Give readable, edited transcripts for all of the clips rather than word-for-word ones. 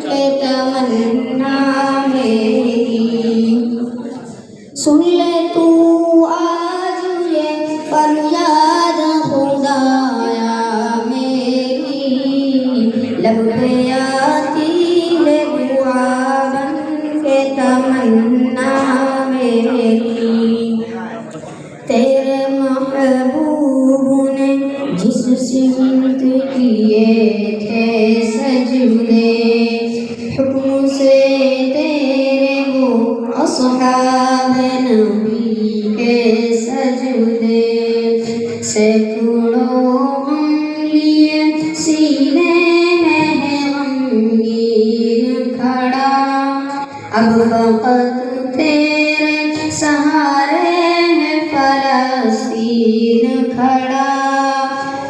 के तमन्ना मेरी। सुन ले तू आज ये फरियाद खुदाया मेरी, लब पे आती है दुआ बन के तमन्ना मेरी। तेरे महबूब ने जिस सिमत किए थे सजदे, हुक्म से तेरे वो अस्हाबे नबी के सजदे, सैकड़ों गम लिए सीने में है गमगीन खड़ा, अब फकत तेरे सहारे है फलस्तीन खड़ा।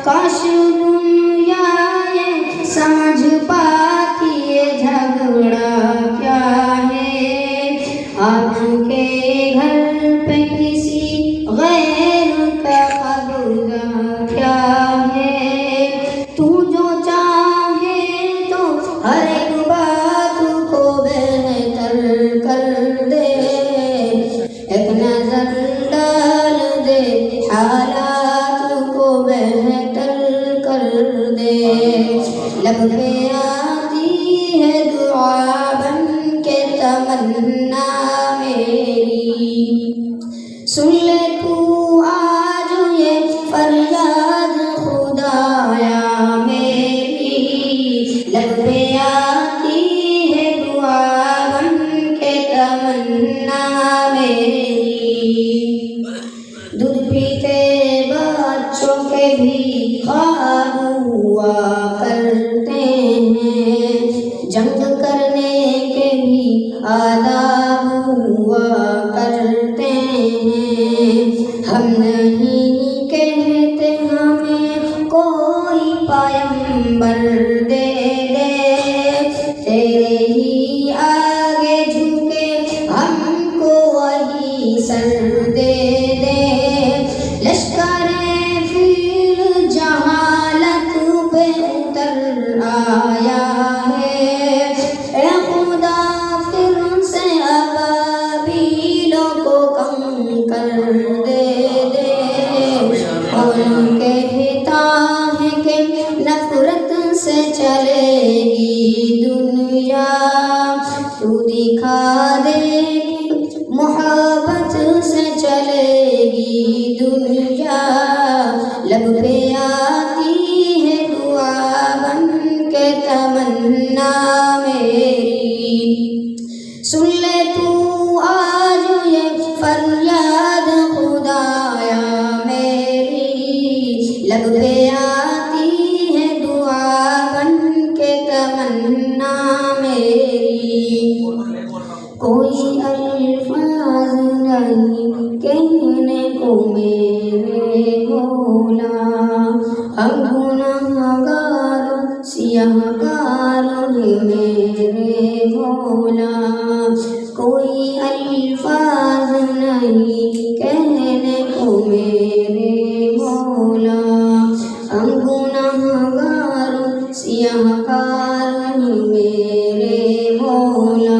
काश दुनिया ये समझ पाती ये झगड़ा क्या है, आपके घर पे किसी गैर का कब्जा क्या है। तू जो चाहे तो हर एक बात को बेहतर कर दे, एक नजर डाल दे हालात को बेहतर कर दे। लब पे आती है दुआ बन के तमन्ना मेरी। सुन ले तू आज ये फरियाद खुदाया मेरी, लब पे आती है दुआ बन के तमन्ना मेरी। दूध पीते बच्चों के भी ख्वाब हुआ करते हैं, जंग करने के भी आदाब हुआ करते हैं। हम नहीं कहते हमें कोई पैगंबर दे दे, तेरे ही आगे झुके हमको वही सर दे दे। लश्करे फील जहालत पे उतर आया है, ए खुदा फिर से अबाबीलों को कम कर दे दे। और कहता है कि नफरत से चलेगी दुनिया, तू दिखा दे मोहब्बत से चलेगी दुनिया। लब पे आती है दुआ बन के तमन्ना मेरी। सुन ले तू आज ये फरियाद खुदाया मेरी, लब पे आती है दुआ बन के तमन्ना मेरी। कोई अल्फाज नहीं कहने को मेरे मौला, हम गुनाहगार सियाहकार हैं मेरे मौला। कोई अल्फाज नहीं कहने को मेरे मौला, हम गुनाहगार सियाहकार हैं मेरे मौला।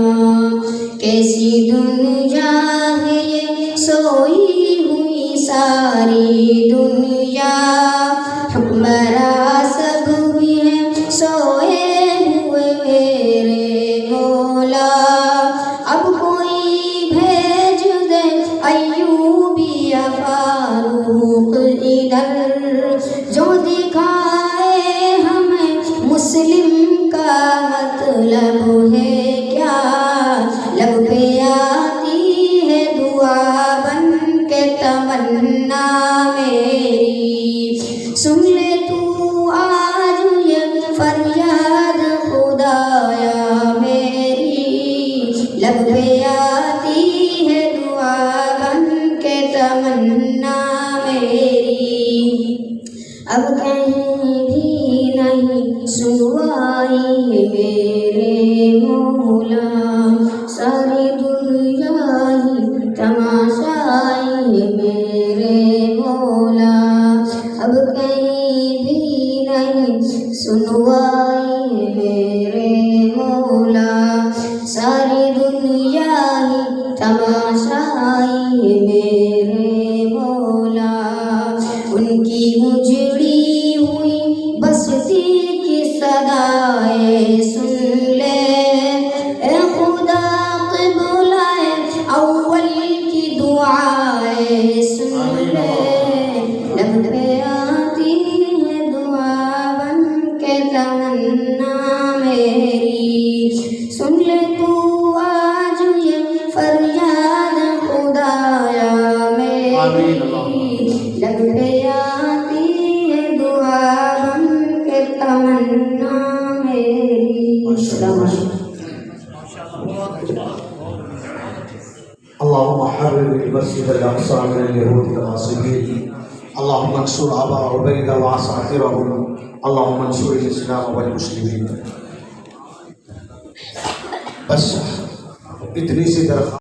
कैसी दुनिया है ये सोई हुई सारी दुनिया, हुक्मरा सब भी है सोए हुए मेरे मौला। अब कोई भेज दे अय्यूबी या फारूक इधर, जो दिखाए हमें मुस्लिम का मतलब है क्या। लब पे आती है दुआ बन के तमन्ना मेरी। सुन ले तू आज ये फरियाद खुदाया मेरी, लब पे आती है दुआ बन के तमन्ना मेरी। अब कहीं भी नहीं सुनवाई है मेरे मौला, सारी दुनिया ही तमाशाई है मेरे मौला। अब कहीं भी नहीं सुनवाई है मेरे मौला। तमाशाई मेरे मौला। उनकी उजड़ी हुई बस्ती की सदाएं सुन ले ए खुदा क़िबला अव्वल की दुआएं सुन ले। लब पे आती है दुआ बन के तमन्ना मेरी, सुन ले तू आज ये फरियाद खुदाया मेरी। लब पे आती है दुआ बन के तमन्ना मेरी। अल्लाहुम्मा हर्रिर मस्जिद अल-अक़सा मिन al-यहूद वल-आसिबीन। अल्लाहुम्मा अंसुर अबा उबैदा व असातिरहुम। अल्लाहुम्मा अंसुर al-इस्लाम वल मुस्लिमीन। बस इतनी सी दरख्वास्त।